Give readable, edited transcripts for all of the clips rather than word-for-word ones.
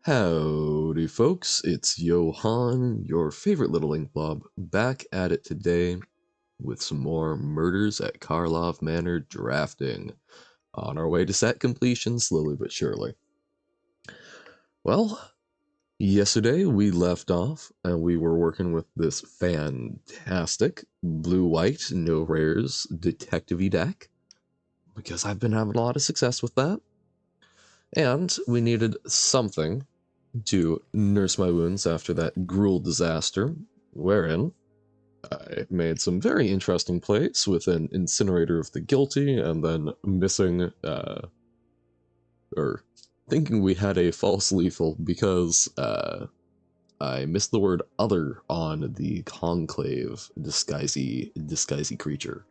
Howdy folks, it's Johan, your favorite little ink blob, back at it today with some more Murders at Karlov Manor drafting, on our way to set completion slowly but surely. Well, yesterday we left off and we were working with this fantastic blue-white, no rares, detective-y deck, because I've been having a lot of success with that, and we needed something to nurse my wounds after that Gruel disaster, wherein I made some very interesting plays with an Incinerator of the Guilty, and then missing, or thinking we had a false lethal because I missed the word other on the Conclave disguisey creature.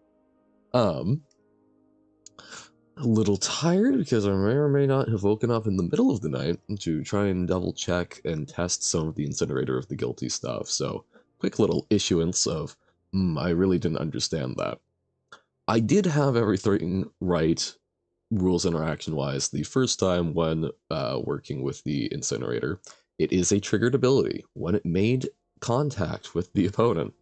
A little tired because I may or may not have woken up in the middle of the night to try and double check and test some of the Incinerator of the Guilty stuff, so quick little issuance of, I really didn't understand that. I did have everything right, rules interaction-wise, the first time when working with the Incinerator. It is a triggered ability. When it made contact with the opponent,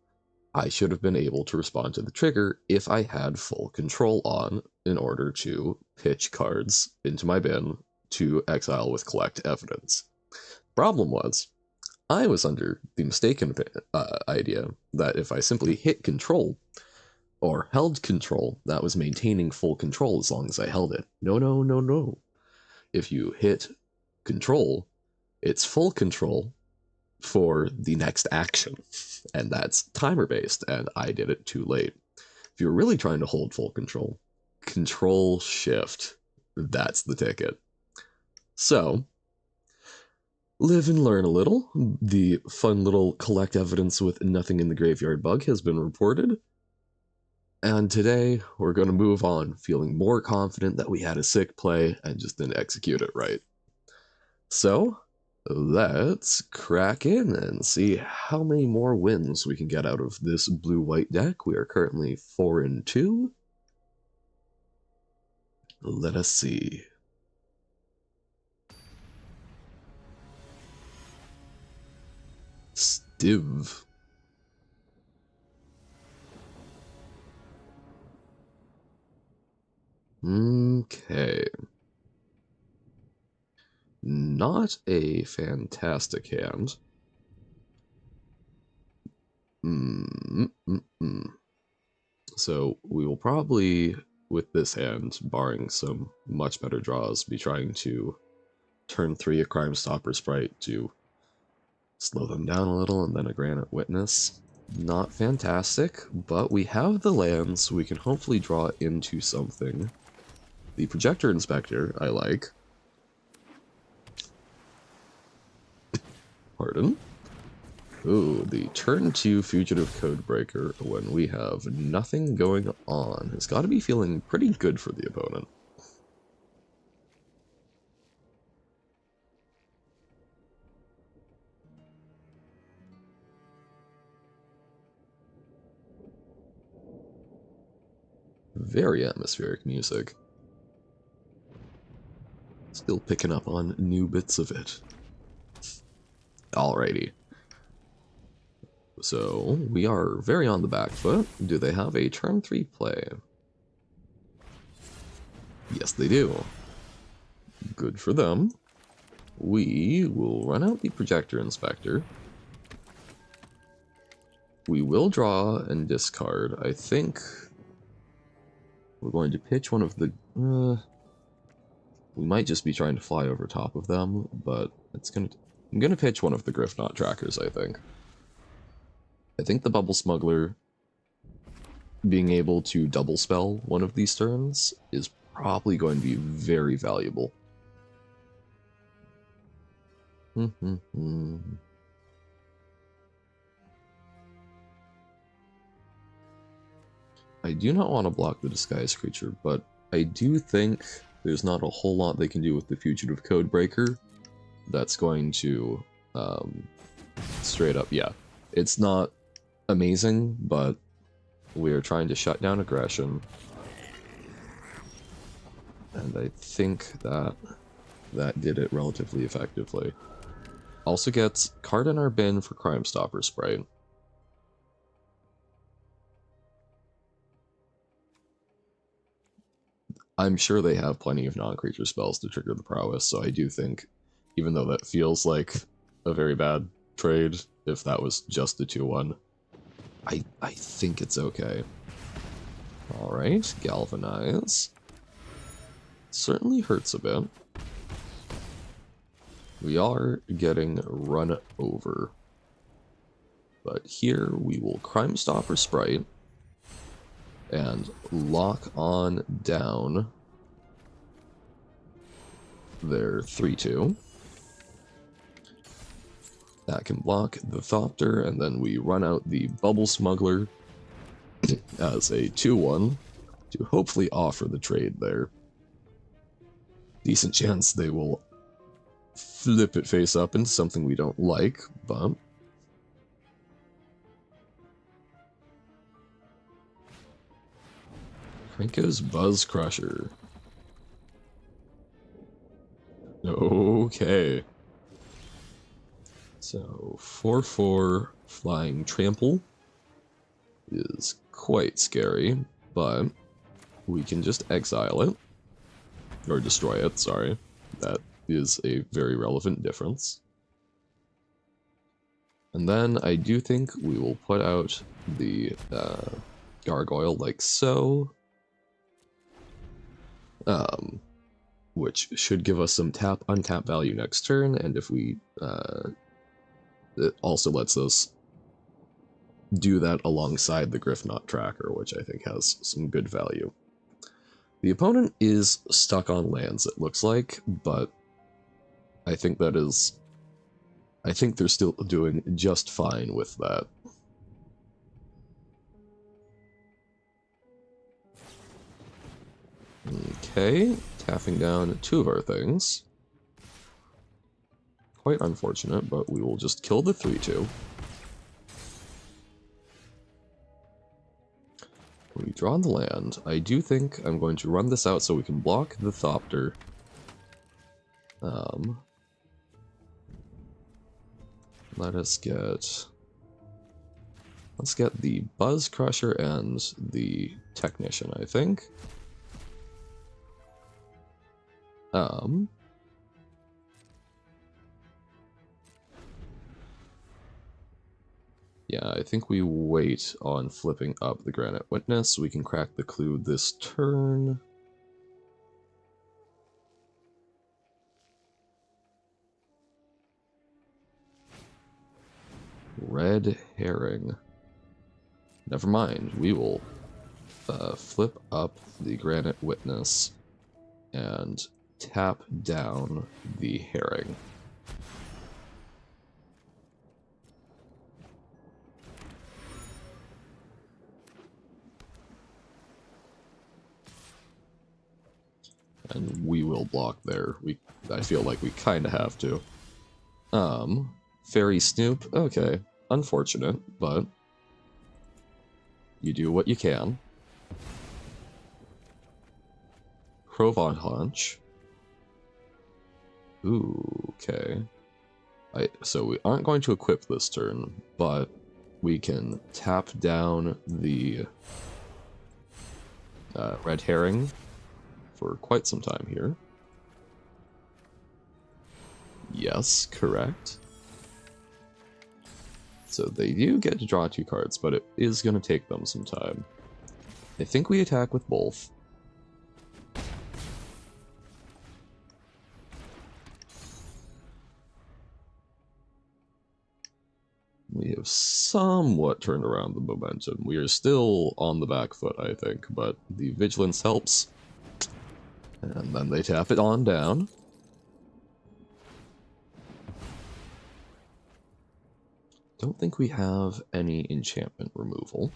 I should have been able to respond to the trigger if I had full control on in order to pitch cards into my bin to exile with collect evidence. Problem was, I was under the mistaken idea that if I simply hit control, or held control, that was maintaining full control as long as I held it. No, no, no, no. If you hit control, it's full control for the next action, and that's timer based, and I did it too late. If you're really trying to hold full control, control shift, that's the ticket. So, live and learn a little. The fun little collect evidence with nothing in the graveyard bug has been reported, and today we're going to move on feeling more confident that we had a sick play and just didn't execute it right. So, let's crack in and see how many more wins we can get out of this blue-white deck. We are currently 4-2. Let us see. Stiv. Okay. Not a fantastic hand. So we will probably, with this hand, barring some much better draws, be trying to turn 3 a Crime Stopper Sprite to slow them down a little, and then a Granite Witness. Not fantastic, but we have the lands. We can hopefully draw into something. The Projector Inspector, I like. Pardon? Ooh, the turn 2 Fugitive Codebreaker when we have nothing going on has got to be feeling pretty good for the opponent. Very atmospheric music. Still picking up on new bits of it. Alrighty. So, we are very on the back foot. Do they have a turn 3 play? Yes, they do. Good for them. We will run out the Projector Inspector. We will draw and discard. I think we're going to pitch one of the... we might just be trying to fly over top of them, but I'm gonna pitch one of the Griffknot trackers, I think. I think the Bubble Smuggler being able to double spell one of these turns is probably going to be very valuable. I do not want to block the Disguise Creature, but I do think there's not a whole lot they can do with the Fugitive Codebreaker that's going to straight up, yeah. It's not amazing, but we are trying to shut down aggression. And I think that that did it relatively effectively. Also gets card in our bin for Crime Stopper Sprite. I'm sure they have plenty of non-creature spells to trigger the prowess, so I do think, even though that feels like a very bad trade, if that was just the 2-1, I think it's okay. Alright, Galvanize. Certainly hurts a bit. We are getting run over. But here we will Crime Stopper Sprite and lock on down their 3-2. That can block the Thopter, and then we run out the Bubble Smuggler as a 2-1 to hopefully offer the trade there. Decent chance they will flip it face up into something we don't like, but Krenko's Buzz Crusher. Okay. So, 4-4 Flying Trample is quite scary, but we can just exile it. Or destroy it, sorry. That is a very relevant difference. And then I do think we will put out the Gargoyle like so. Which should give us some untap value next turn, and if we it also lets us do that alongside the Griffknot Tracker, which I think has some good value. The opponent is stuck on lands, it looks like, but I think that is... I think they're still doing just fine with that. Okay, tapping down 2 of our things. Quite unfortunate, but we will just kill the 3-2. We draw the land. I do think I'm going to run this out so we can block the Thopter. Let's get the Buzz Crusher and the Technician, I think. Yeah, I think we wait on flipping up the Granite Witness. We can crack the clue this turn. Red Herring. Never mind, we will flip up the Granite Witness and tap down the Herring. And we will block there. I feel like we kind of have to. Fairy Snoop, okay. Unfortunate, but you do what you can. Crovon Haunch. Ooh, okay. So we aren't going to equip this turn, but we can tap down the Red Herring for quite some time here. Yes, correct. So they do get to draw 2 cards, but it is going to take them some time. I think we attack with both. We have somewhat turned around the momentum. We are still on the back foot, I think, but the Vigilance helps. And then they tap it on down. Don't think we have any enchantment removal,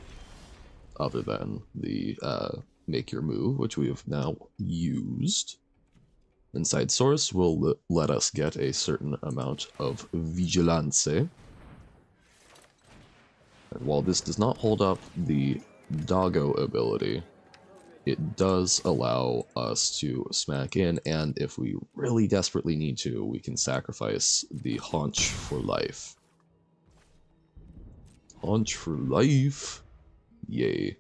other than the Make Your Move, which we have now used. Inside Source will let us get a certain amount of Vigilance. And while this does not hold up the Doggo ability, it does allow us to smack in, and if we really desperately need to, we can sacrifice the haunch for life. Haunch for life! Yay.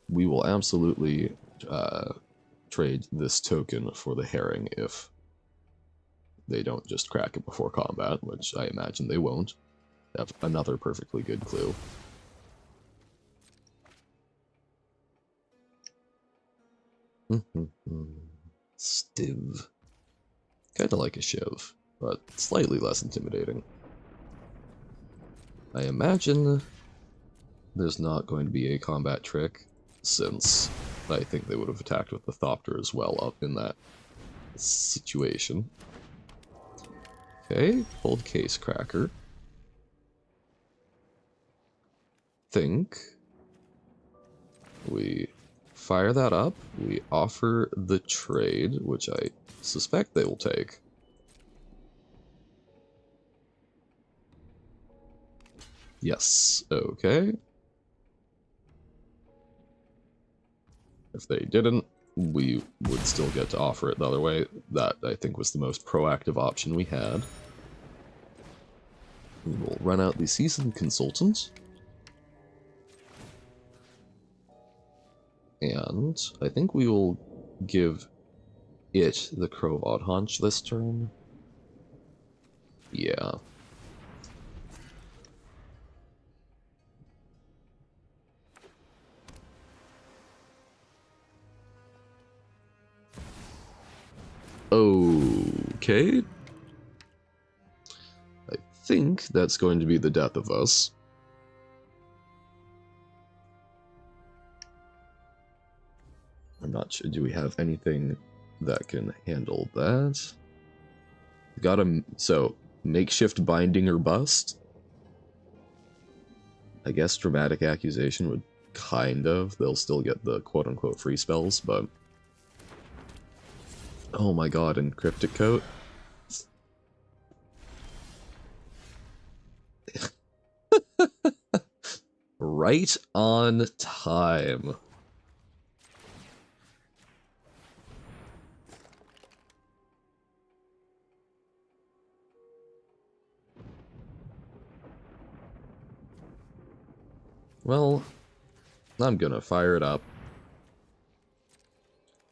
We will absolutely trade this token for the herring if they don't just crack it before combat, which I imagine they won't. That's another perfectly good clue. Stiv. Kinda like a shiv, but slightly less intimidating. I imagine there's not going to be a combat trick, since I think they would have attacked with the Thopter as well up in that situation. Okay, hold case cracker. Think we fire that up, we offer the trade, which I suspect they will take. Yes, okay. If they didn't, we would still get to offer it the other way. That, I think, was the most proactive option we had. We will run out the seasoned consultant. And I think we will give it the Crowod Haunch this turn. Yeah. Okay. I think that's going to be the death of us. I'm not sure. Do we have anything that can handle that? Got him. So, makeshift binding or bust? I guess dramatic accusation would kind of. They'll still get the quote-unquote free spells, but... Oh my god, and Cryptic Coat? Right on time. Well, I'm gonna fire it up,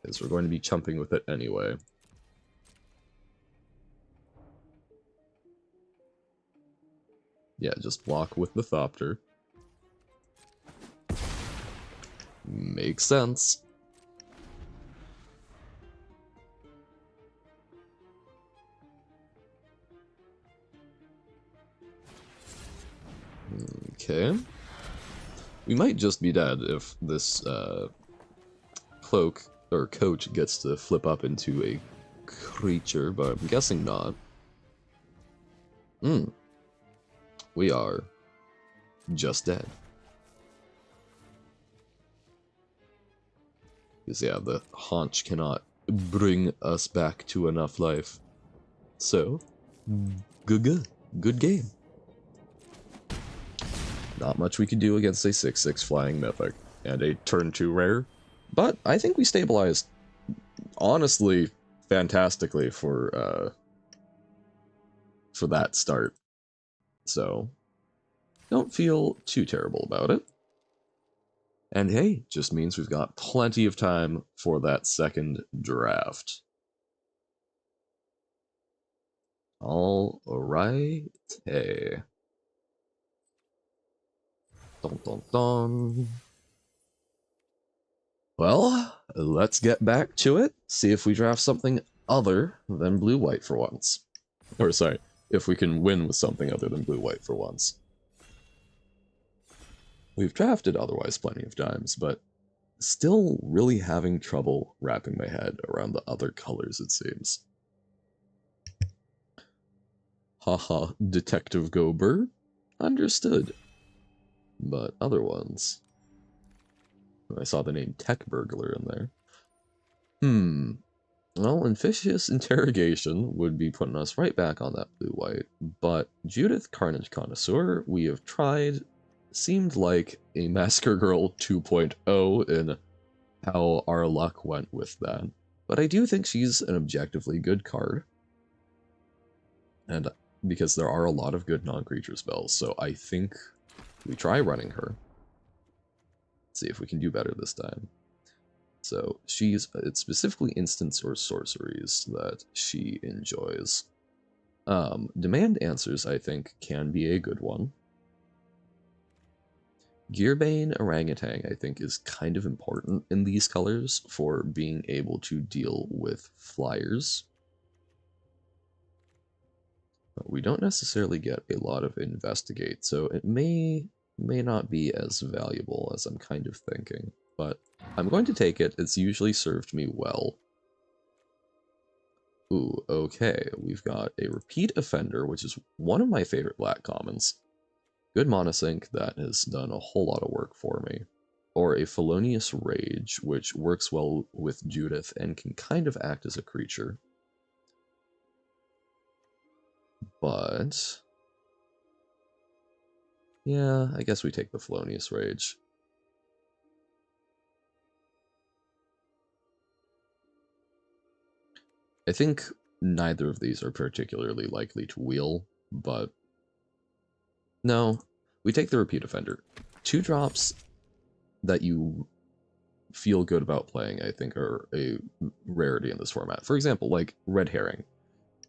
because we're going to be chumping with it anyway. Yeah, just block with the Thopter. Makes sense. Okay. We might just be dead if this cloak or coat gets to flip up into a creature, but I'm guessing not. We are just dead. Because, yeah, the haunch cannot bring us back to enough life. So, good game. Not much we could do against a 6/6 flying mythic and a turn 2 rare, but I think we stabilized, honestly, fantastically for that start. So, don't feel too terrible about it. And hey, just means we've got plenty of time for that second draft. All right, hey. Dun dun dun. Well, let's get back to it. See if we draft something other than blue-white for once. Or sorry, if we can win with something other than blue-white for once. We've drafted otherwise plenty of times, but still really having trouble wrapping my head around the other colors, it seems. Haha, Detective Gober. Understood. But other ones... I saw the name Tech Burglar in there. Well, Officious Interrogation would be putting us right back on that blue-white, but Judith Carnage Connoisseur, we have tried, seemed like a Massacre Girl 2.0 in how our luck went with that. But I do think she's an objectively good card, and because there are a lot of good non-creature spells, so I think we try running her. See if we can do better this time. So it's specifically instants or sorceries that she enjoys. Demand answers, I think, can be a good one. Gearbane Orangutan, I think, is kind of important in these colors for being able to deal with flyers. But we don't necessarily get a lot of investigate, so it may not be as valuable as I'm kind of thinking. But I'm going to take it. It's usually served me well. Ooh, okay. We've got a repeat offender, which is one of my favorite black commons. Good monosync that has done a whole lot of work for me. Or a Felonious Rage, which works well with Judith and can kind of act as a creature. But yeah, I guess we take the Felonious Rage. I think neither of these are particularly likely to wheel, but no, we take the repeat offender. 2 drops that you feel good about playing, I think, are a rarity in this format. For example, like Red Herring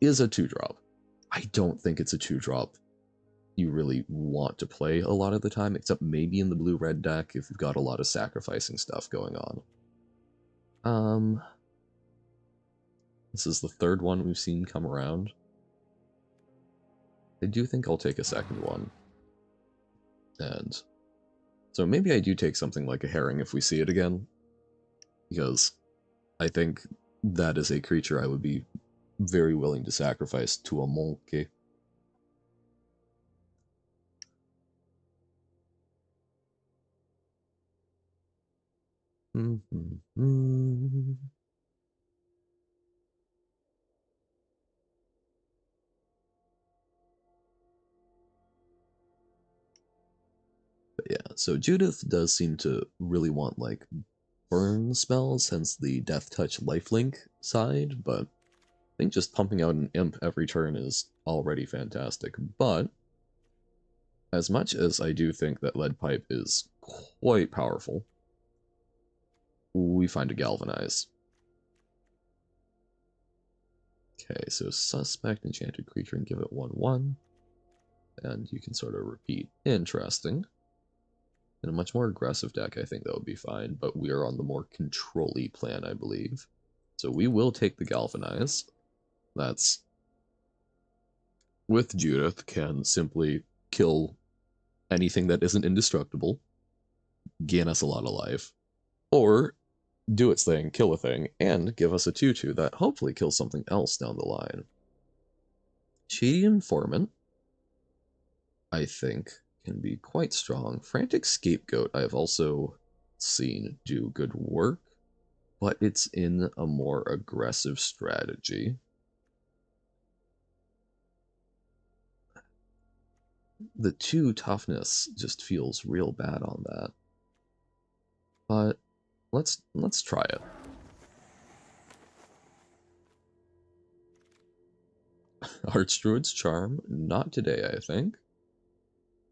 is a 2-drop. I don't think it's a 2-drop you really want to play a lot of the time, except maybe in the blue-red deck if you've got a lot of sacrificing stuff going on. This is the 3rd one we've seen come around. I do think I'll take a 2nd one. And so maybe I do take something like a Herring if we see it again, because I think that is a creature I would be very willing to sacrifice to a monkey. But yeah, so Judith does seem to really want, like, burn spells, hence the Death Touch Lifelink side, but I think just pumping out an imp every turn is already fantastic. But as much as I do think that Lead Pipe is quite powerful, we find a Galvanize. Okay, so suspect enchanted creature and give it 1/1. And you can sort of repeat. Interesting. In a much more aggressive deck, I think that would be fine, but we are on the more control-y plan, I believe. So we will take the Galvanize. That's, with Judith, can simply kill anything that isn't indestructible, gain us a lot of life, or do its thing, kill a thing, and give us a 2/2 that hopefully kills something else down the line. Shady Informant, I think, can be quite strong. Frantic Scapegoat I've also seen do good work, but it's in a more aggressive strategy. The 2 toughness just feels real bad on that. But let's try it. Archdruid's Charm, not today, I think.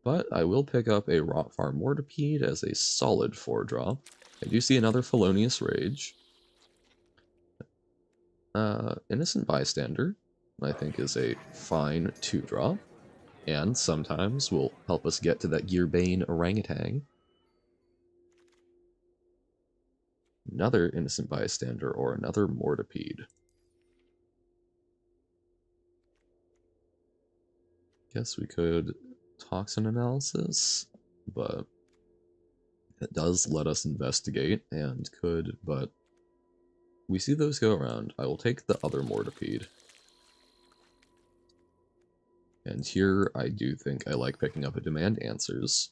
But I will pick up a Rotfarm Mortipede as a solid 4-drop. I do see another Felonious Rage. Innocent Bystander, I think, is a fine 2-drop. And sometimes will help us get to that Gearbane Orangutan. Another Innocent Bystander or another Mortipede. Guess we could Toxin Analysis, but it does let us investigate and could, but we see those go around. I will take the other Mortipede. And here I do think I like picking up a Demand Answers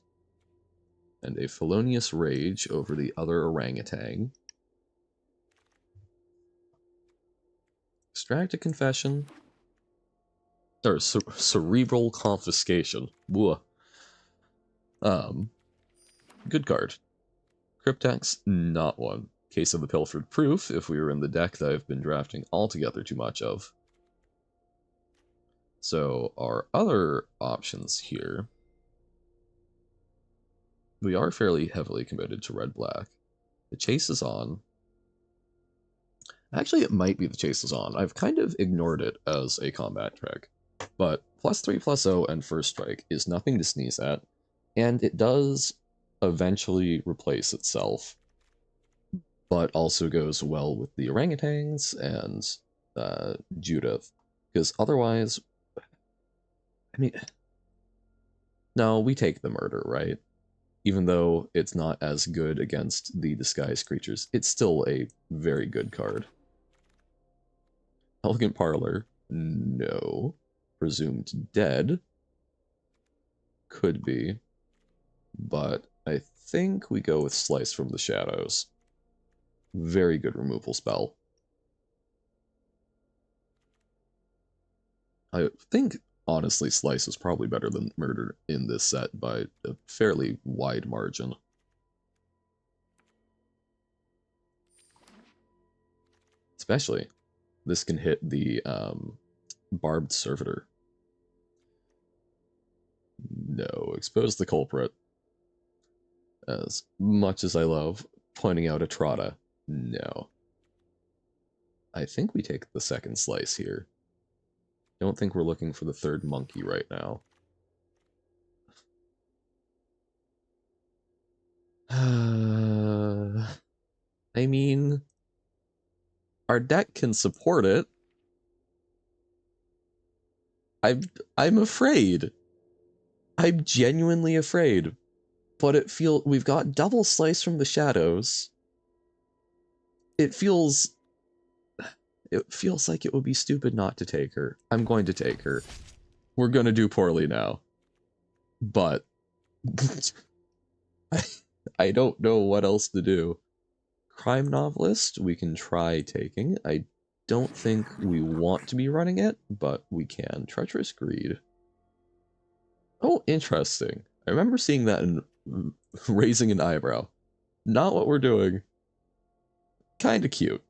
and a Felonious Rage over the other Orangutan. Extract a Confession. Or Cerebral Confiscation. Whoa. Good card. Cryptex, not one. case of the Pilfered Proof, if we were in the deck that I've been drafting altogether too much of. So our other options here, we are fairly heavily committed to red-black. The chase is on. Actually, it might be the chase is on. I've kind of ignored it as a combat trick. But +3/+0 and first strike is nothing to sneeze at, and it does eventually replace itself, but also goes well with the orangutans and Judith, because otherwise, I mean, no, we take the murder, right? Even though it's not as good against the disguised creatures, it's still a very good card. Elegant Parlor, no. Presumed Dead, could be, but I think we go with Slice from the Shadows. Very good removal spell. I think, honestly, Slice is probably better than Murder in this set by a fairly wide margin. Especially, this can hit the Barbed Servitor. No, expose the culprit. As much as I love pointing out a Trotta, no. I think we take the second slice here. Don't think we're looking for the third monkey right now. I mean, our deck can support it. I'm afraid. I'm genuinely afraid. But we've got double slice from the shadows. It feels like it would be stupid not to take her. I'm going to take her. We're going to do poorly now. But I don't know what else to do. Crime Novelist, we can try taking. I don't think we want to be running it, but we can. Treacherous Greed. Oh, interesting. I remember seeing that and raising an eyebrow. Not what we're doing. Kinda cute.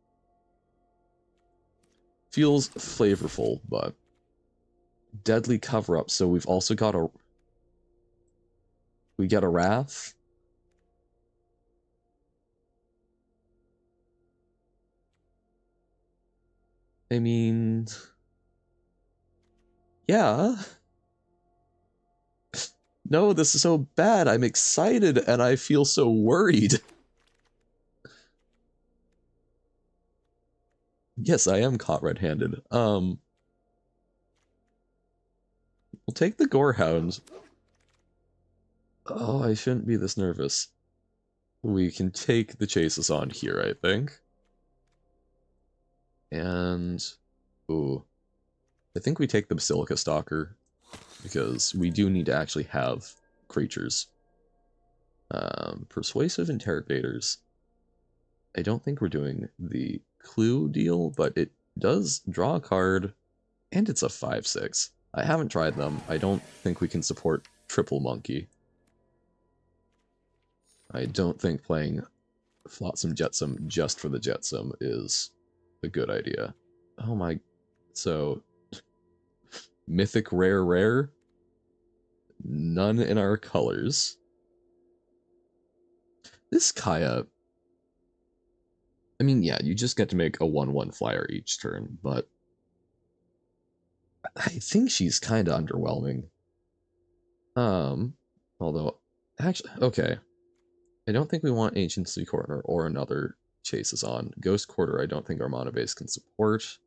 Feels flavorful, but Deadly Cover-Up, so we've also got a... We get a Wrath. I mean... Yeah. No, this is so bad. I'm excited and I feel so worried. Yes, I am caught red-handed. We'll take the Gorehound. Oh, I shouldn't be this nervous. We can take the chases on here, I think. And... Ooh. I think we take the Basilica Stalker, because we do need to actually have creatures. Persuasive Interrogators. I don't think we're doing the clue deal, but it does draw a card, and it's a 5/6. I haven't tried them. I don't think we can support Triple Monkey. I don't think playing Flotsam Jetsam just for the Jetsam is a good idea. Oh my... So... Mythic Rare? None in our colors. This Kaya... I mean, yeah, you just get to make a 1/1 flyer each turn, but... I think she's kinda underwhelming. Although... Actually, okay. I don't think we want Agency Corner or another Chases on. Ghost Quarter I don't think our mana base can support.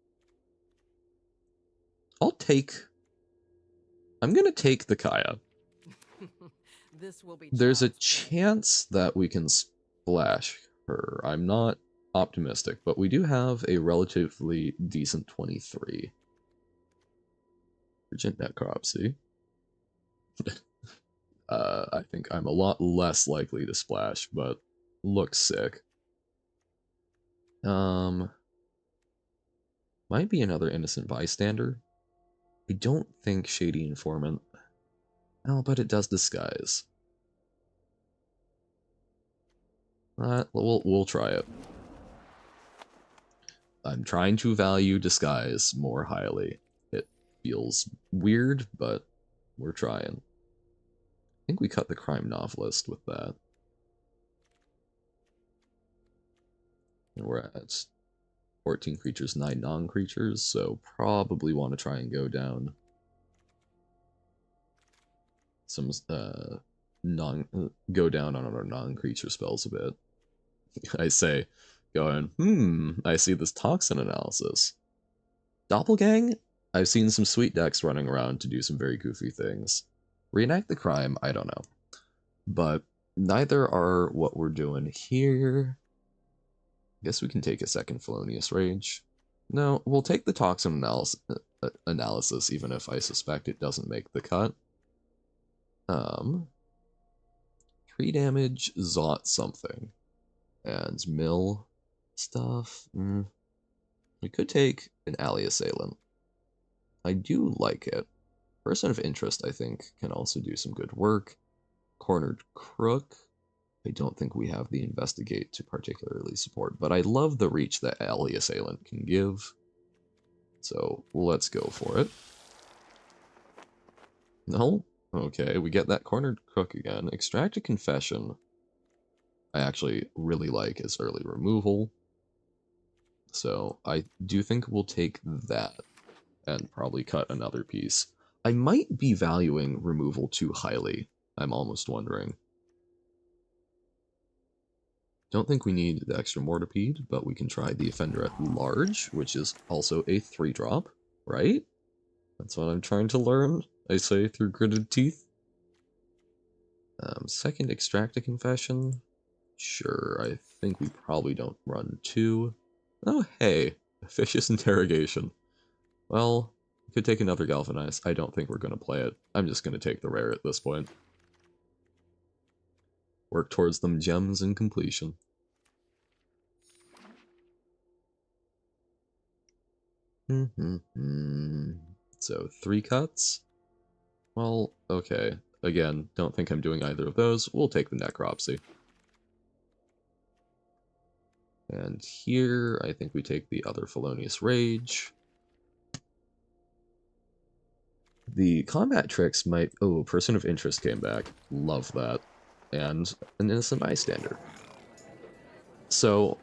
I'm gonna take the Kaya. There's a chance that we can splash her. I'm not optimistic, but we do have a relatively decent 23. Urgent Necropsy. I think I'm a lot less likely to splash, but looks sick. Might be another Innocent Bystander. I don't think Shady Informant. Oh, but it does disguise. We'll try it. I'm trying to value disguise more highly. It feels weird, but we're trying. I think we cut the crime novelist with that. And we're at 14 creatures, 9 non-creatures, so probably want to try and go down some go down on our non-creature spells a bit. I say, going, I see this toxin analysis. Doppelgang? I've seen some sweet decks running around to do some very goofy things. Reenact the crime, I don't know. But neither are what we're doing here. Guess we can take a second Felonious Rage. No, we'll take the toxin analysis, even if I suspect it doesn't make the cut. 3 damage, Zot something. And mill stuff. We could take an Alley Assailant. I do like it. Person of Interest, I think, can also do some good work. Cornered Crook. I don't think we have the Investigate to particularly support, but I love the reach that Alley Assailant can give. So let's go for it. No? Okay, we get that Cornered Crook again. Extract a Confession. I actually really like as early removal. So I do think we'll take that and probably cut another piece. I might be valuing removal too highly, I'm almost wondering. Don't think we need the extra Mortipede, but we can try the Offender at Large, which is also a 3-drop, right? That's what I'm trying to learn, I say through gritted teeth. Second, Extract a Confession. Sure, I think we probably don't run 2. Oh, hey, Vicious Interrogation. Well, we could take another Galvanize. I don't think we're going to play it. I'm just going to take the rare at this point. Work towards them gems and completion. So 3 cuts? Well, okay. Again, don't think I'm doing either of those. We'll take the Necropsy. And here, I think we take the other Felonious Rage. The combat tricks might... Oh, Person of Interest came back. Love that. And an Innocent Bystander. So,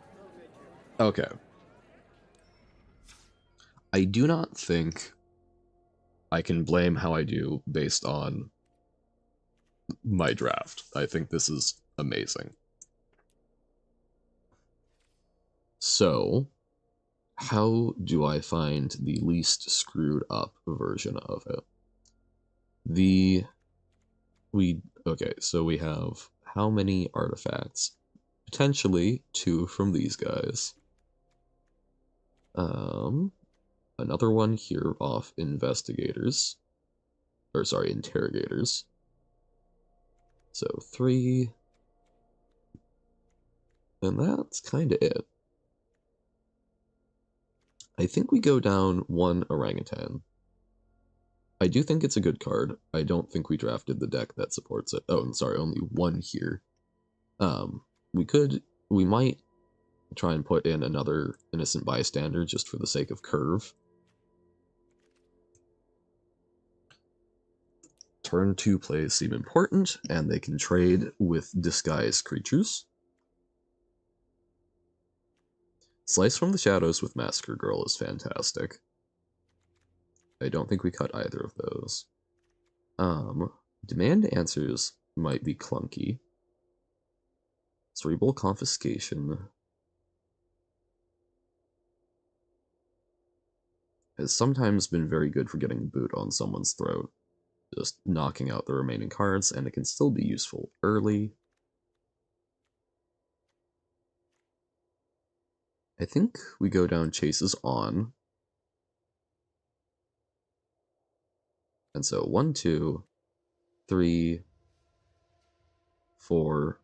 okay. I do not think I can blame how I do based on my draft. I think this is amazing. So, how do I find the least screwed up version of it? Okay, so we have how many artifacts? Potentially 2 from these guys. Another one here off Investigators. Or sorry, Interrogators. So 3. And that's kind of it. I think we go down 1 Orangutan. I do think it's a good card. I don't think we drafted the deck that supports it. Oh, I'm sorry, only 1 here. We might try and put in another Innocent Bystander just for the sake of curve. Turn 2 plays seem important, and they can trade with disguised creatures. Slice from the Shadows with Massacre Girl is fantastic. I don't think we cut either of those. Demand Answers might be clunky. Cerebral Confiscation has sometimes been very good for getting boot on someone's throat. Just knocking out the remaining cards, and it can still be useful early. I think we go down Chases On. And so 1, 2, 3, 4,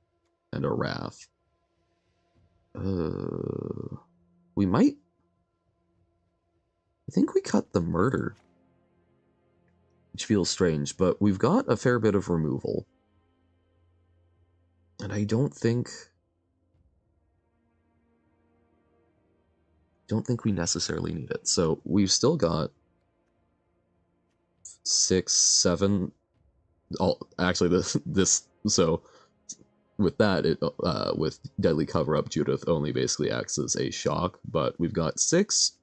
and a Wrath. We might... I think we cut the Murder. Which feels strange, but we've got a fair bit of removal. And I don't think don't think we necessarily need it. So we've still got 6, 7. Actually, so with that, with Deadly Cover Up, Judith only basically acts as a shock, but we've got 6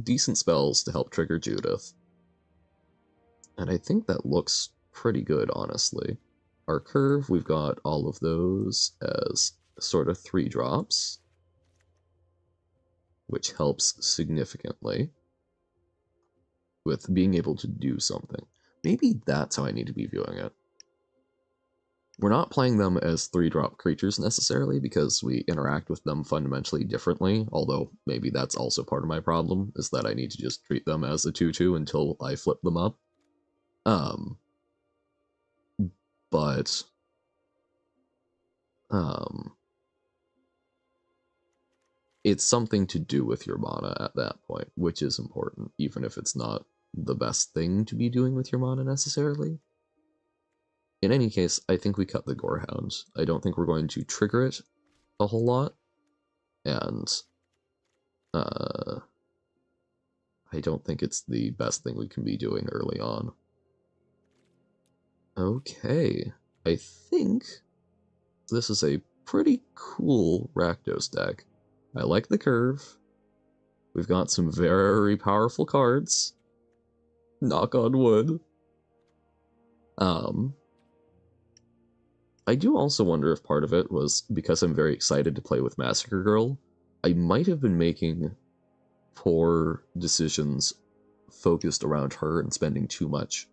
decent spells to help trigger Judith. And I think that looks pretty good, honestly. Our curve, we've got all of those as sort of 3 drops, which helps significantly with being able to do something. Maybe that's how I need to be viewing it. We're not playing them as 3-drop creatures necessarily, because we interact with them fundamentally differently, although maybe that's also part of my problem, is that I need to just treat them as a 2/2 until I flip them up. But it's something to do with your mana at that point, which is important, even if it's not the best thing to be doing with your mana necessarily. In any case, I think we cut the Gorehound. I don't think we're going to trigger it a whole lot, and I don't think it's the best thing we can be doing early on. Okay, I think this is a pretty cool Rakdos deck. I like the curve. We've got some very powerful cards. Knock on wood. I do also wonder if part of it was because I'm very excited to play with Massacre Girl. I might have been making poor decisions focused around her and spending too much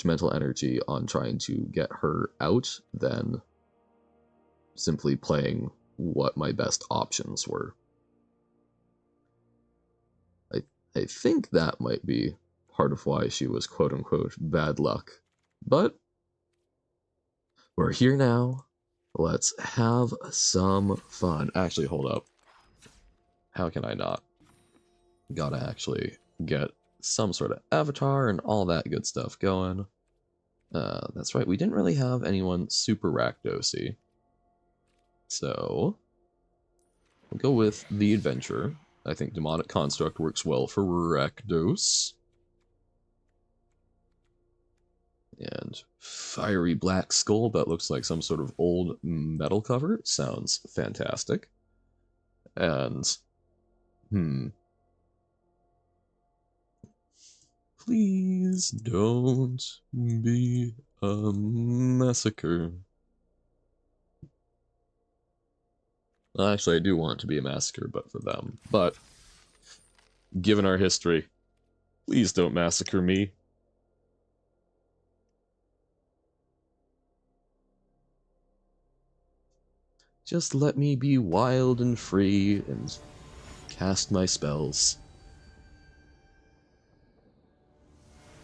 mental energy on trying to get her out than simply playing what my best options were. I think that might be part of why she was quote-unquote bad luck. But we're here now. Let's have some fun. Actually, hold up. How can I not? Gotta actually get some sort of avatar and all that good stuff going. That's right, we didn't really have anyone super Rakdosy. So we'll go with the Adventurer. I think Demonic Construct works well for Rakdos. And Fiery Black Skull, that looks like some sort of old metal cover. Sounds fantastic. And, please don't be a massacre. Actually, I do want it to be a massacre, but for them. But, given our history, please don't massacre me. Just let me be wild and free and cast my spells.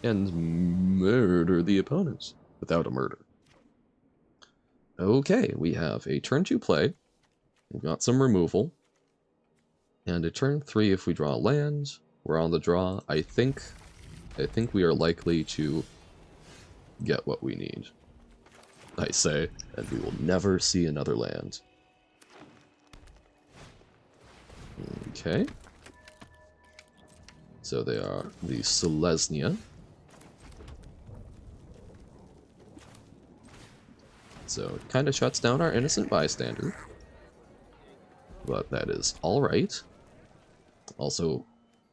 And murder the opponent without a murder. Okay, we have a turn 2 play. We've got some removal. And a turn 3 if we draw land. We're on the draw. I think we are likely to get what we need. I say, and we will never see another land. Okay. So they are the Selesnya. So it kind of shuts down our innocent bystander. But that is alright. Also,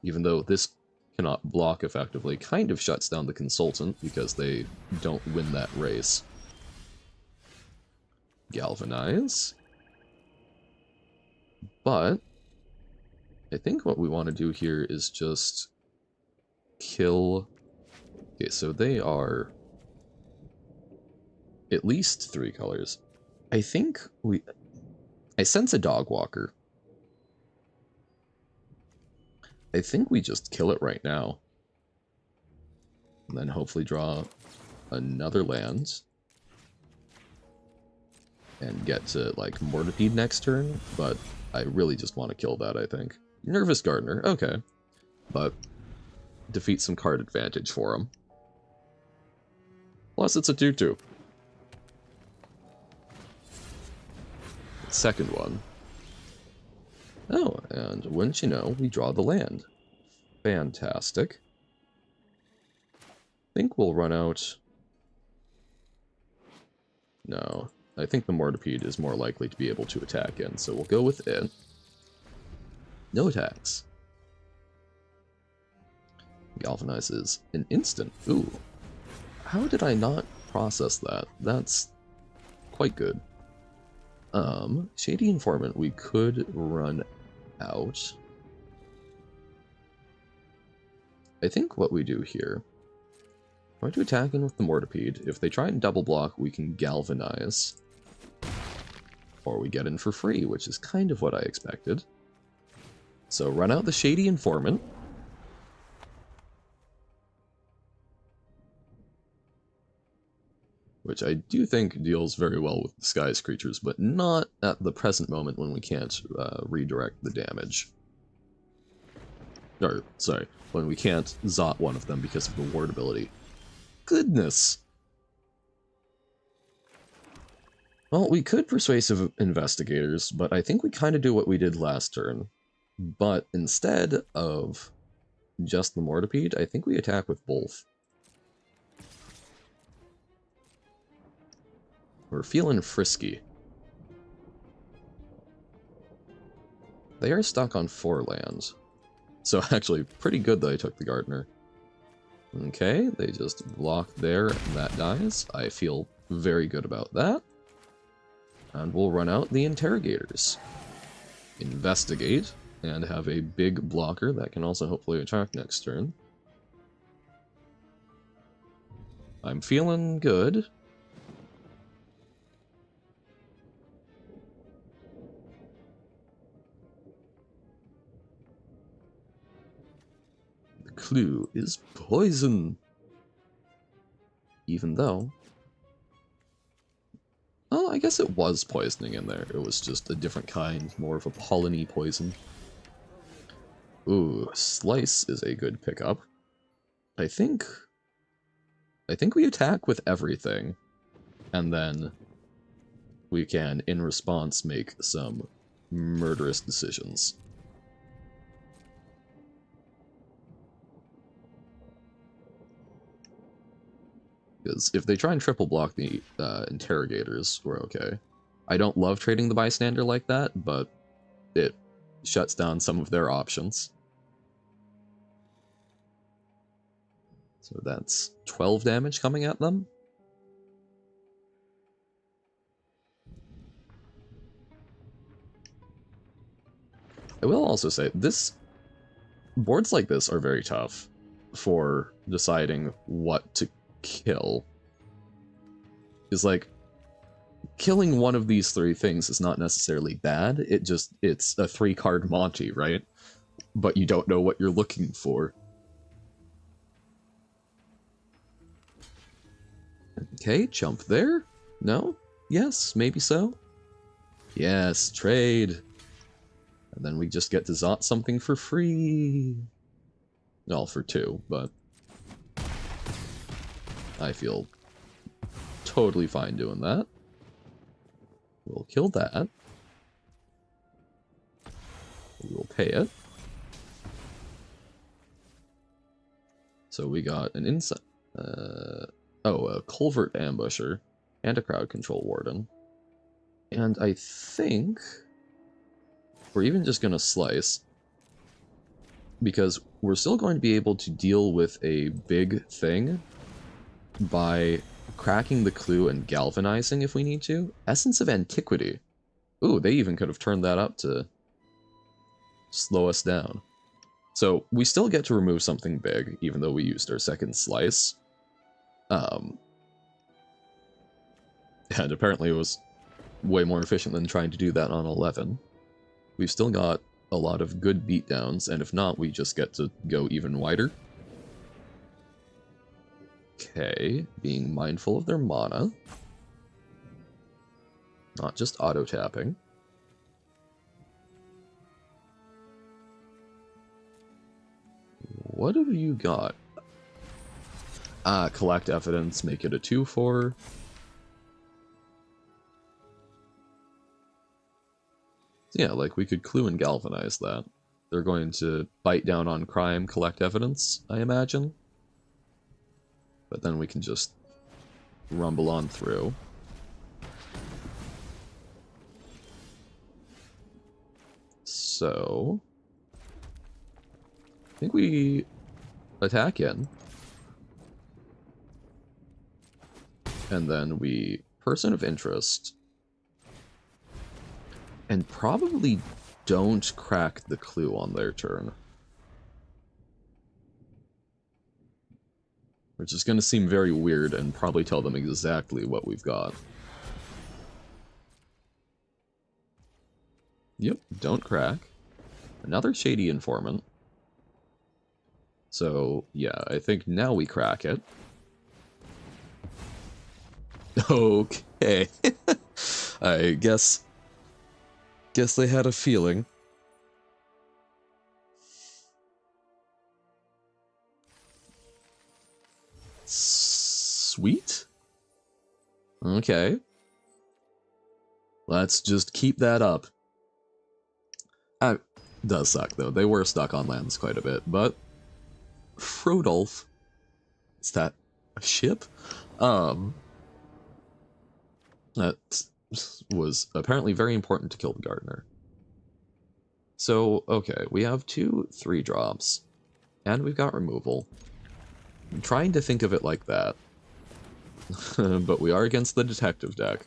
even though this cannot block effectively, kind of shuts down the Consultant because they don't win that race. Galvanize. But I think what we want to do here is just kill... Okay, so they are at least 3 colors. I think I sense a Dog Walker. I think we just kill it right now. And then hopefully draw another land. And get to, like, Mortipede next turn, but I really just want to kill that, I think. Nervous Gardener, okay. But defeat some card advantage for him. Plus, it's a 2/2. Second one. Oh, and wouldn't you know, we draw the land. Fantastic. I think we'll run out... No, I think the Mortipede is more likely to be able to attack in, so we'll go with it. No attacks. Galvanizes an instant. Ooh. How did I not process that? That's quite good. Shady Informant, we could run out. I think what we do here... Try to attack in with the Mortipede. If they try and double block, we can Galvanize. Or we get in for free, which is kind of what I expected. So run out the Shady Informant. Which I do think deals very well with disguised creatures, but not at the present moment when we can't redirect the damage. Or, sorry, when we can't Zot one of them because of the ward ability. Goodness! Well, we could Persuasive Investigators, but I think we kind of do what we did last turn. But instead of just the Mortipede, I think we attack with both. We're feeling frisky. They are stuck on 4 lands. So actually, pretty good that I took the Gardener. Okay, they just block there and that dies. I feel very good about that. And we'll run out the Interrogators. Investigate, and have a big blocker that can also hopefully attack next turn. I'm feeling good. The clue is poison. Even though... Oh, I guess it was poisoning in there. It was just a different kind, more of a pollen-y poison. Ooh, Slice is a good pickup. I think we attack with everything, and then we can, in response, make some murderous decisions. Because if they try and triple block the Interrogators, we're okay. I don't love trading the Bystander like that, but it shuts down some of their options. So that's 12 damage coming at them. I will also say, boards like this are very tough for deciding what to kill. Is like, killing one of these 3 things is not necessarily bad, it's a 3-card Monty, right? But you don't know what you're looking for. Okay, jump there? No? Yes, maybe so? Yes, trade. And then we just get to Zot something for free. Well, for 2, but I feel totally fine doing that. We'll kill that. We'll pay it. So we got an a Culvert Ambusher and a Crowd Control Warden. And I think we're even just going to Slice, because we're still going to be able to deal with a big thing by cracking the clue and galvanizing if we need to. Essence of Antiquity. Ooh, they even could have turned that up to slow us down. So we still get to remove something big, even though we used our second Slice. And apparently it was way more efficient than trying to do that on 11. We've still got a lot of good beatdowns, and if not, we just get to go even wider. Okay, being mindful of their mana. Not just auto-tapping. What have you got? Collect evidence, make it a 2/4. So yeah, like we could clue and galvanize that. They're going to bite down on crime, collect evidence, I imagine. But then we can just rumble on through. So, I think we attack in. And then we person of interest. And probably don't crack the clue on their turn. Which is going to seem very weird and probably tell them exactly what we've got. Yep, don't crack. Another shady informant. So, yeah, I think now we crack it. Okay. I guess they had a feeling. Sweet? Okay. Let's just keep that up. Does suck, though. They were stuck on lands quite a bit, but... Frodolf. Is that a ship? That was apparently very important to kill the gardener. So, okay, we have 2 3-drops, and we've got removal. I'm trying to think of it like that. But we are against the detective deck.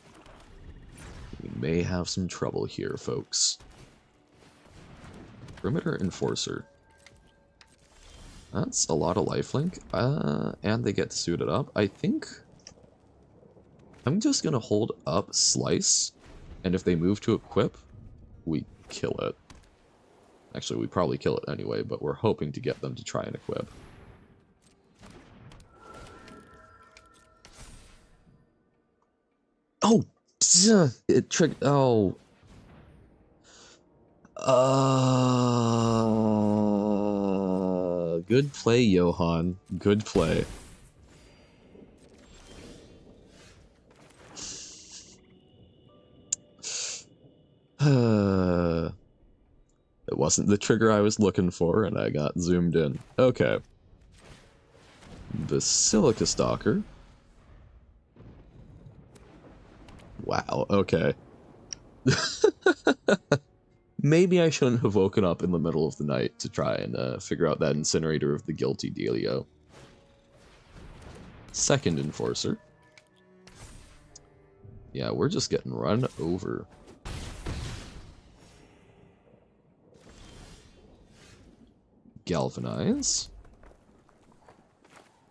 We may have some trouble here, folks. Perimeter Enforcer. That's a lot of lifelink, and they get to suit it up. I think I'm just gonna hold up Slice, and if they move to equip, we kill it. Actually, we probably kill it anyway, but we're hoping to get them to try and equip. Oh! It triggered. Oh. Good play, Johan. Good play. It wasn't the trigger I was looking for, and I got zoomed in. Okay. Basilica Stalker. Wow, okay. Maybe I shouldn't have woken up in the middle of the night to try and figure out that incinerator of the guilty dealio. Second Enforcer. Yeah, we're just getting run over. Galvanize.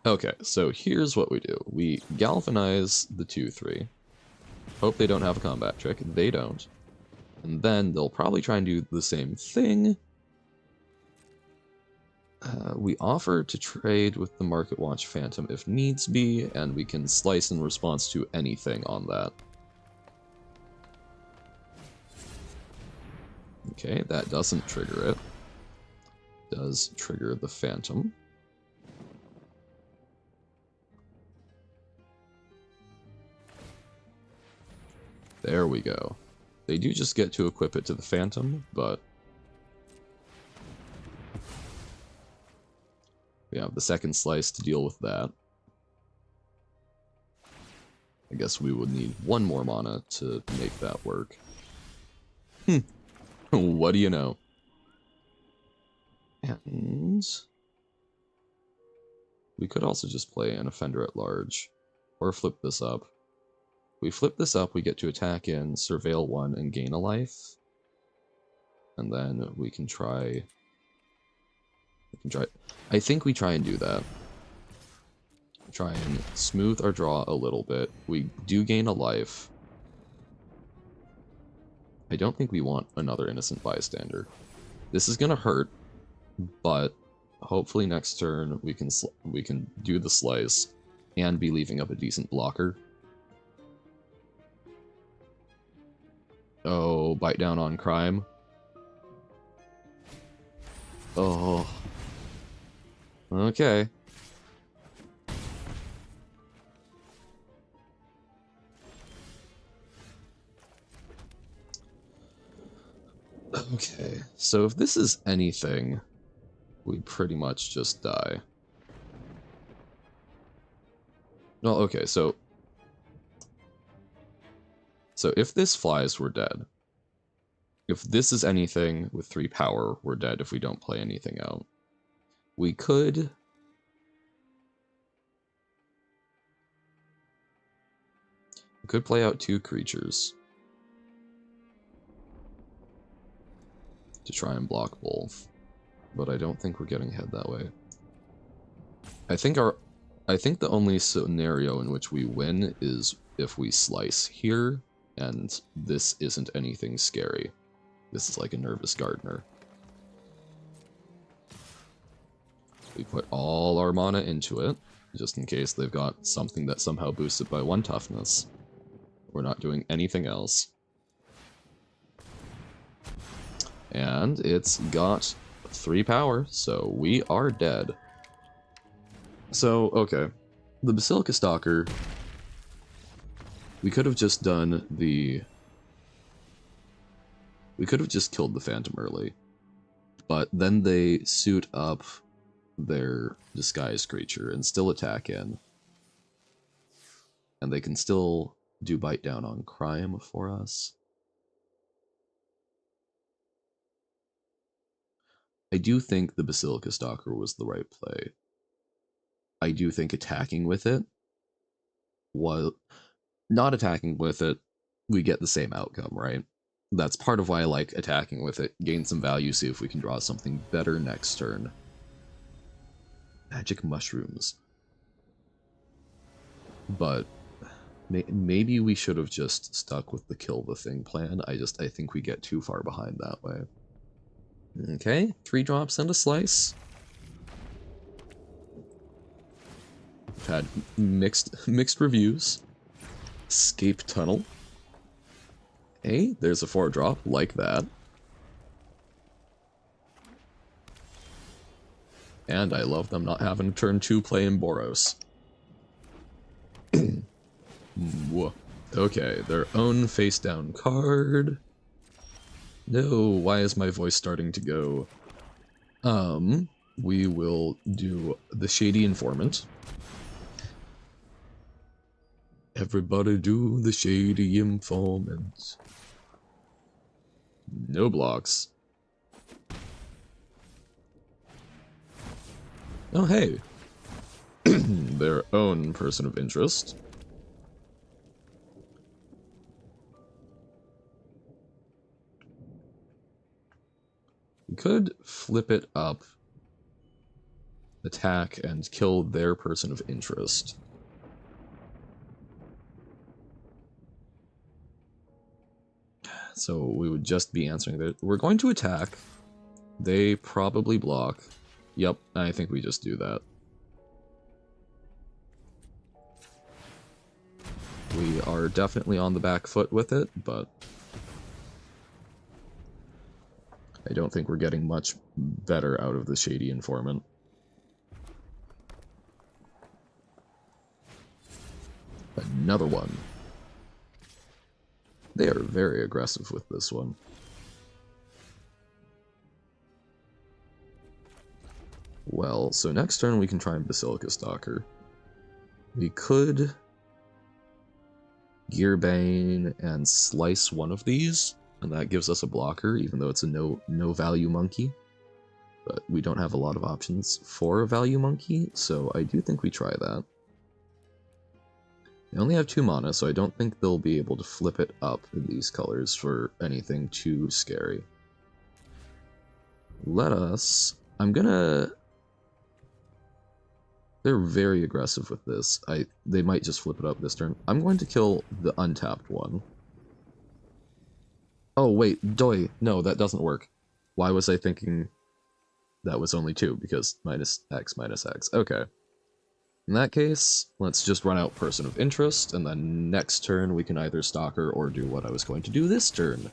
Okay, so here's what we do. We galvanize the 2-3. Hope they don't have a combat trick. They don't. And then they'll probably try and do the same thing. We offer to trade with the Market Watch Phantom if needs be, and we can slice in response to anything on that. Okay, that doesn't trigger it. Does trigger the Phantom. There we go. They do just get to equip it to the Phantom, but we have the second slice to deal with that. I guess we would need 1 more mana to make that work. What do you know? And we could also just play an Offender at Large, or flip this up. If we flip this up, we get to attack in, surveil 1, and gain a life. And then we can try... I think we try and do that. Try and smooth our draw a little bit. We do gain a life. I don't think we want another innocent bystander. This is gonna hurt, but hopefully next turn we can do the slice and be leaving up a decent blocker. Oh, bite down on crime. Oh. Okay. Okay, so if this is anything, we pretty much just die. Well, okay, so if this flies, we're dead. If this is anything with 3 power, we're dead if we don't play anything out. We could play out 2 creatures to try and block both, but I don't think we're getting ahead that way. I think the only scenario in which we win is if we slice here, and this isn't anything scary. This is like a nervous gardener. We put all our mana into it, just in case they've got something that somehow boosts it by 1 toughness. We're not doing anything else. And it's got 3 power, so we are dead. So, okay. The Basilica Stalker, we could have just done the... We could have just killed the Phantom early. But then they suit up their disguised creature and still attack in. And they can still do bite down on crime for us. I do think the Basilica Stalker was the right play. I do think attacking with it was... Not attacking with it, we get the same outcome, right? That's part of why I like attacking with it. Gain some value, see if we can draw something better next turn. Magic mushrooms. But maybe we should have just stuck with the kill the thing plan. I think we get too far behind that way. Okay, 3 drops and a slice. We've had mixed reviews. Escape tunnel. Hey, there's a 4-drop, like that. And I love them not having turn 2 play in Boros. Okay, their own face down card. No, why is my voice starting to go? We will do the Shady Informant. Everybody do the Shady Informant. No blocks. Oh, hey. Their own person of interest. We could flip it up, attack, and kill their person of interest. So we would just be answering that. We're going to attack. They probably block. Yep, I think we just do that. We are definitely on the back foot with it, but I don't think we're getting much better out of the Shady Informant. Another one. They are very aggressive with this one. Well, so next turn we can try and Basilica Stalker. We could Gearbane and slice one of these, and that gives us a blocker, even though it's a no value monkey. But we don't have a lot of options for a value monkey, so I do think we try that. They only have 2 mana, so I don't think they'll be able to flip it up in these colors for anything too scary. Let us... I'm gonna... They're very aggressive with this. They might just flip it up this turn. I'm going to kill the untapped one. Oh, wait, Doi. No, that doesn't work. Why was I thinking that was only 2? Because minus X. Okay. In that case, let's just run out Person of Interest, and then next turn we can either Stalker or do what I was going to do this turn.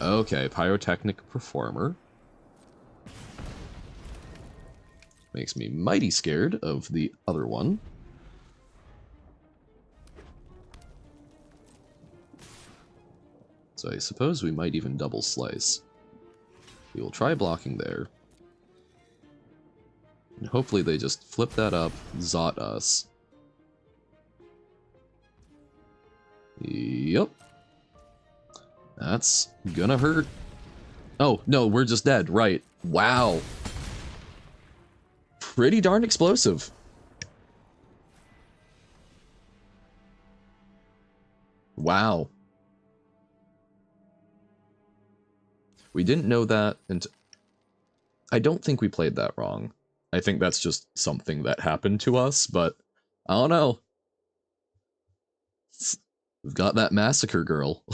Okay, Pyrotechnic Performer. Makes me mighty scared of the other one. So I suppose we might even double slice. We will try blocking there. And hopefully they just flip that up, Zot us. Yep. That's gonna hurt. Oh, no, we're just dead. Right. Wow. Pretty darn explosive. Wow. We didn't know that, and I don't think we played that wrong. I think that's just something that happened to us, but I don't know. We've got that Massacre Girl.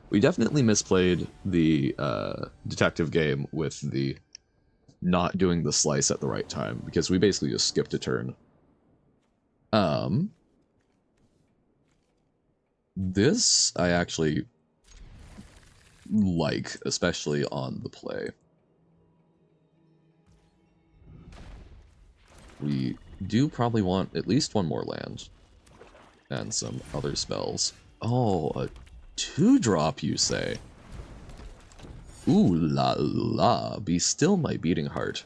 We definitely misplayed the detective game with the not doing the slice at the right time, because we basically just skipped a turn. This I actually like, especially on the play. We do probably want at least one more land. And some other spells. Oh, a 2-drop, you say? Ooh la la, be still my beating heart.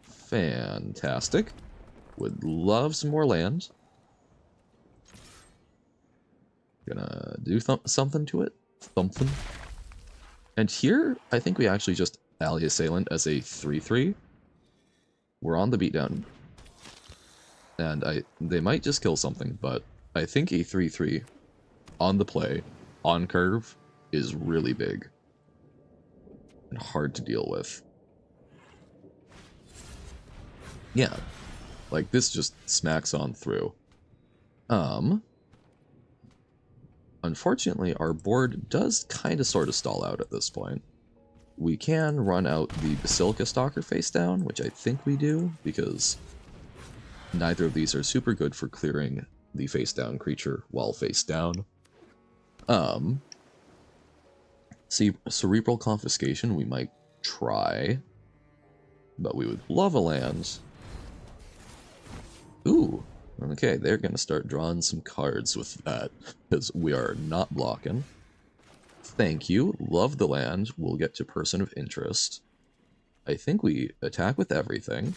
Fantastic. Would love some more land. Gonna do something to it. Something. And here, I think we actually just ally assailant as a 3/3. We're on the beatdown. And they might just kill something, but I think a 3/3 on the play, on curve, is really big. And hard to deal with. Yeah. Like, this just smacks on through. Unfortunately, our board does kind of sort of stall out at this point. We can run out the Basilica Stalker face down, which I think we do, because neither of these are super good for clearing the face down creature while face down. See, Cerebral Confiscation we might try, but we would love a land. Ooh, okay, they're gonna start drawing some cards with that, because we are not blocking. Thank you, love the land, we'll get to Person of Interest. I think we attack with everything.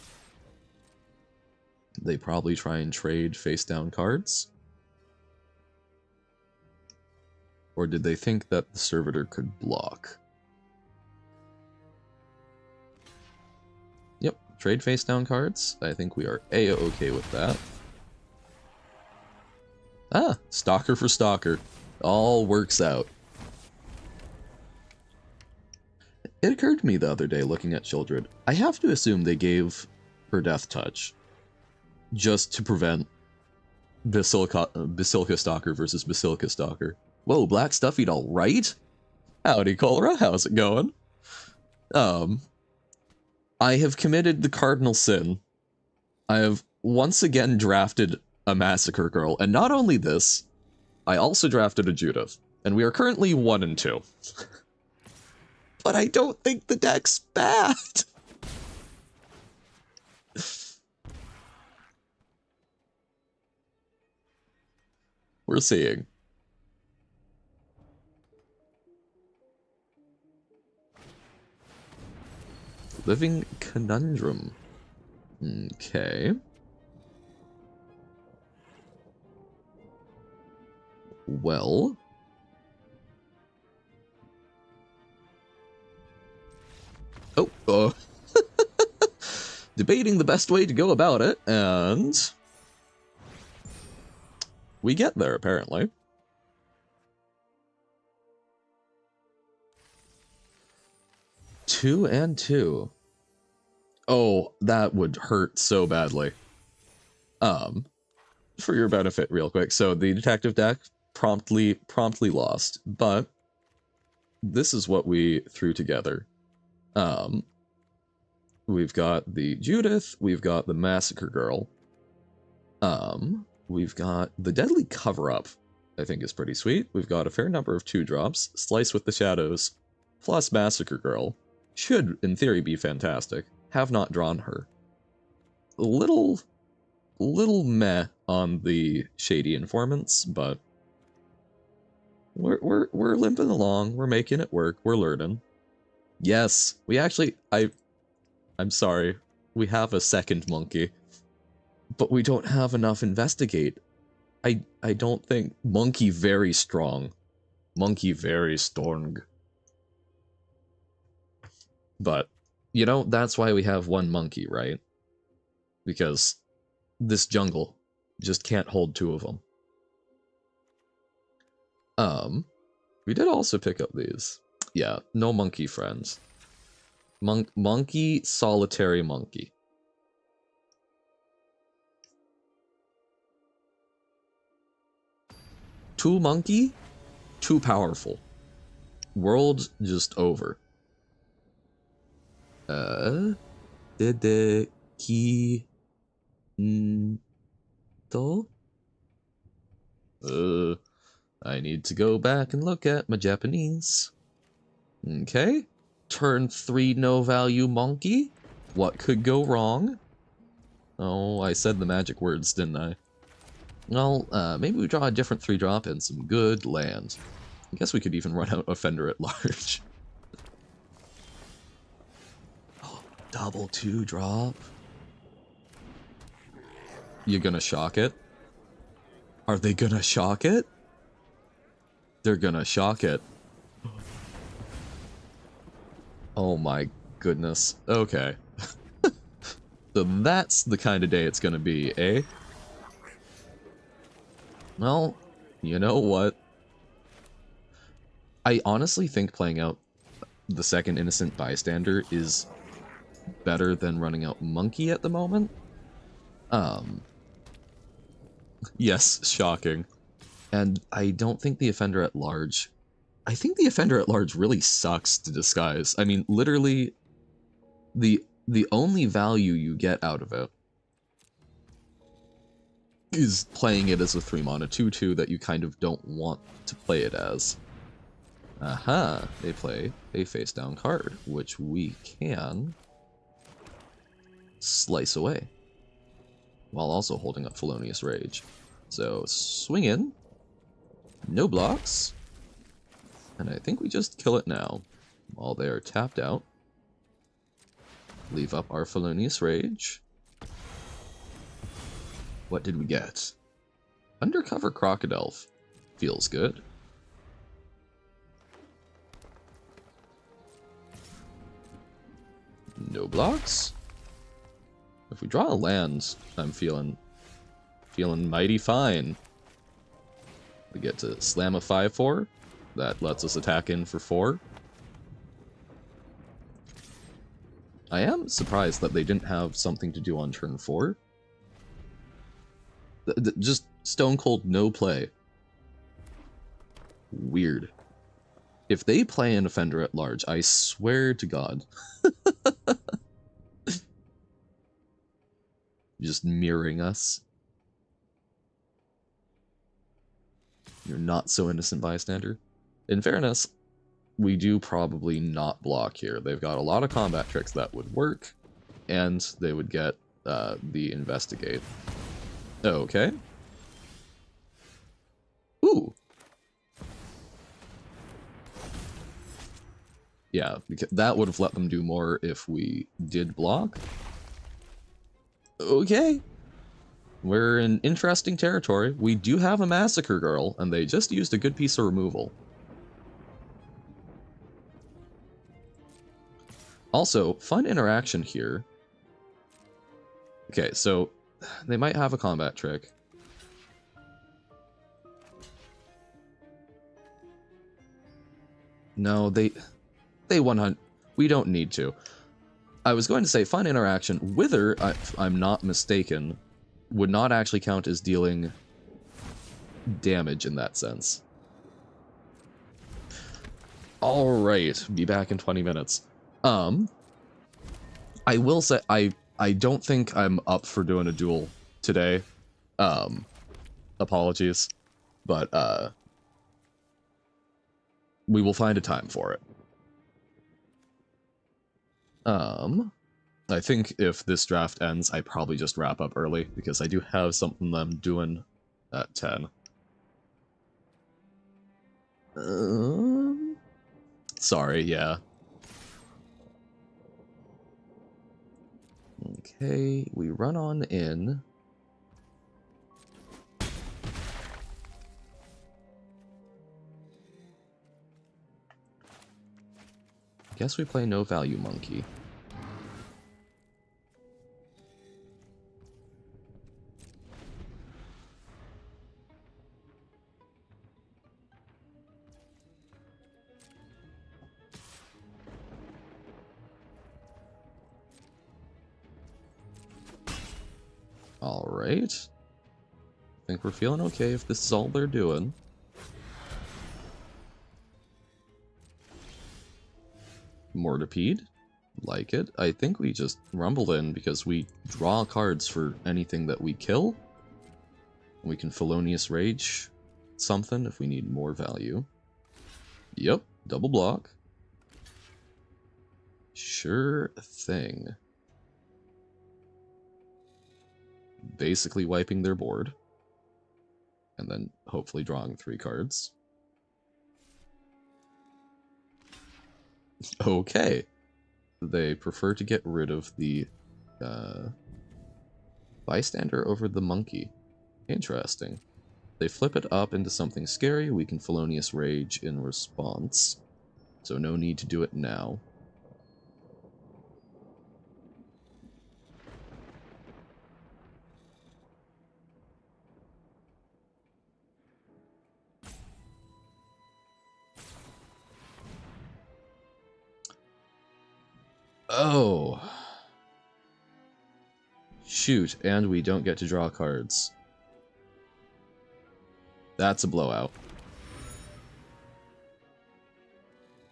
They probably try and trade face-down cards? Or did they think that the servitor could block? Yep, trade face-down cards. I think we are A-okay with that. Ah, Stalker for Stalker. All works out. It occurred to me the other day looking at Childred, I have to assume they gave her Death Touch just to prevent Basilica Stalker versus Basilica Stalker. Whoa, Black Stuffied alright? Howdy, Cholera, how's it going? I have committed the cardinal sin. I have once again drafted a Massacre Girl, and not only this, I also drafted a Judith, and we are currently 1 and 2. But I don't think the deck's bad. We're seeing. Living Conundrum. Okay. Well. Oh. Debating the best way to go about it, and we get there, apparently. Two and two. Oh, that would hurt so badly. For your benefit, real quick. So the detective deck promptly lost, but this is what we threw together. We've got the Judith, we've got the Massacre Girl, we've got the Deadly Cover-Up, I think is pretty sweet. We've got a fair number of 2-drops, Slice with the Shadows, plus Massacre Girl. Should, in theory, be fantastic. Have not drawn her. A little meh on the shady informants, but we're limping along. We're making it work. We're learning. Yes, we actually I'm sorry. We have a second monkey, but we don't have enough investigate. I don't think monkey very strong. Monkey very strong. But you know, that's why we have one monkey, right? Because this jungle just can't hold two of them. We did also pick up these. Yeah, no monkey friends. Monkey, solitary monkey. Two monkey? Too powerful. World just over. Dede ki to? I need to go back and look at my Japanese. Okay. Turn 3 no value monkey. What could go wrong? Oh, I said the magic words, didn't I? Well, maybe we draw a different 3-drop and some good land. I guess we could even run out Offender at Large. Oh, double 2-drop. You gonna shock it? Are they gonna shock it? They're gonna shock it. Oh my goodness. Okay. So that's the kind of day it's gonna be, eh? Well, you know what? I honestly think playing out the second Innocent Bystander is better than running out Monkey at the moment. Yes, shocking. And I don't think the Offender at Large... I think the Offender at Large really sucks to disguise. I mean, literally, the only value you get out of it is playing it as a 3-mana 2/2 that you kind of don't want to play it as. Aha, they play a face-down card, which we can slice away, while also holding up Felonious Rage. So, swing in, no blocks, and I think we just kill it now, while they are tapped out. Leave up our Felonious Rage. What did we get? Undercover Crocodile feels good. No blocks. If we draw a land, I'm feeling mighty fine. We get to slam a 5/4. That lets us attack in for 4. I am surprised that they didn't have something to do on turn 4. Just stone cold no play. Weird. If they play an Offender at Large, I swear to God. Just mirroring us. You're not so Innocent Bystander. In fairness, we do probably not block here. They've got a lot of combat tricks that would work, and they would get the Investigate. Okay. Ooh. Yeah, because that would have let them do more if we did block. Okay. We're in interesting territory. We do have a Massacre Girl, and they just used a good piece of removal. Also, fun interaction here. Okay, so they might have a combat trick. No, they 100. We don't need to. I was going to say fun interaction. Wither, if I'm not mistaken, would not actually count as dealing damage in that sense. Alright, be back in 20 minutes. I will say, I don't think I'm up for doing a duel today. Apologies. But, we will find a time for it. I think if this draft ends, I probably just wrap up early, because I do have something that I'm doing at 10. Sorry, yeah. Okay, we run on in. Guess we play no value monkey. Alright. I think we're feeling okay if this is all they're doing. Mortipede. Like it. I think we just rumble in because we draw cards for anything that we kill. We can Felonious Rage something if we need more value. Yep, double block. Sure thing. Basically wiping their board. And then hopefully drawing 3 cards. Okay. They prefer to get rid of the bystander over the monkey. Interesting. They flip it up into something scary, we can Felonious Rage in response. So no need to do it now. Oh. Shoot, and we don't get to draw cards. That's a blowout.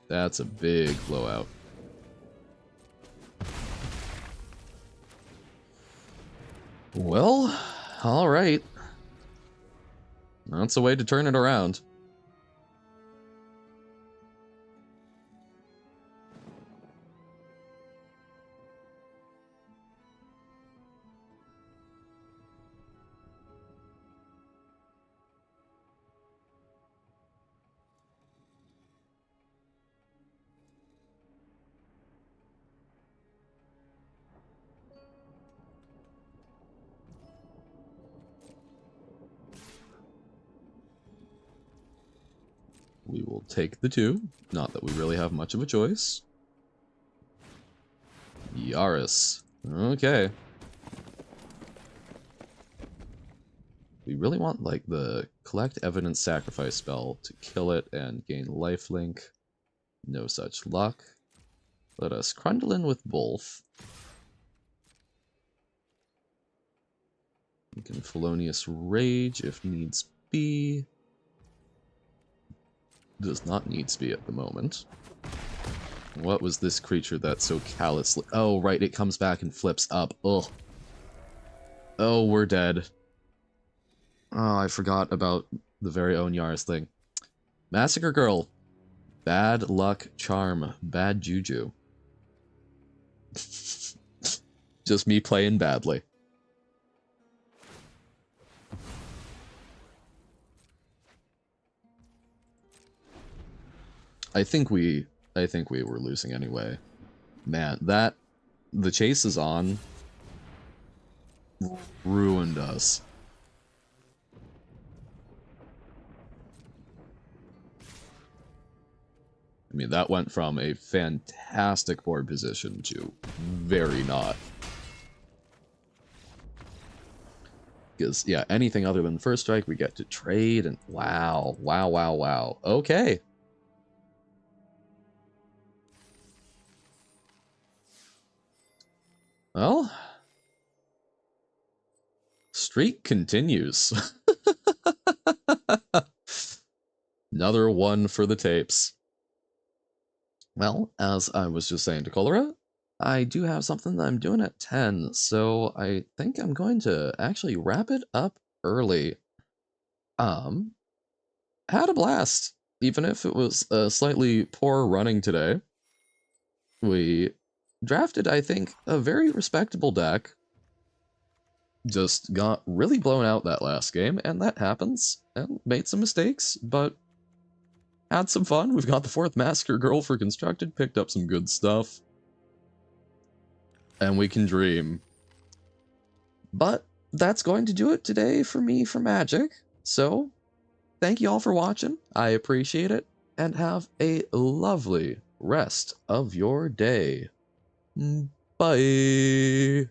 That's a big blowout. Well, alright. That's a way to turn it around. We will take the 2. Not that we really have much of a choice. Yaris. Okay. We really want, like, the collect evidence sacrifice spell to kill it and gain lifelink. No such luck. Let us Crundle in with both. We can Felonious Rage if needs be. Does not needs be at the moment. What was this creature that so callously... Oh, right, it comes back and flips up. Ugh. Oh, we're dead. Oh, I forgot about the very own Yaris thing. Massacre Girl. Bad luck charm. Bad juju. Just me playing badly. I think we were losing anyway. Man, the chase is on ruined us. I mean, that went from a fantastic board position to very not. Because, yeah, anything other than first strike, we get to trade, and wow, wow, wow, wow. Okay. Well, streak continues. Another one for the tapes. Well, as I was just saying to Cholera, I do have something that I'm doing at 10, so I think I'm going to actually wrap it up early. Had a blast, even if it was slightly poor running today. We drafted, I think, a very respectable deck. Just got really blown out that last game, and that happens, and made some mistakes, but had some fun. We've got the 4th Massacre Girl for Constructed, picked up some good stuff, and we can dream. But that's going to do it today for me for Magic, so thank you all for watching, I appreciate it, and have a lovely rest of your day. Bye!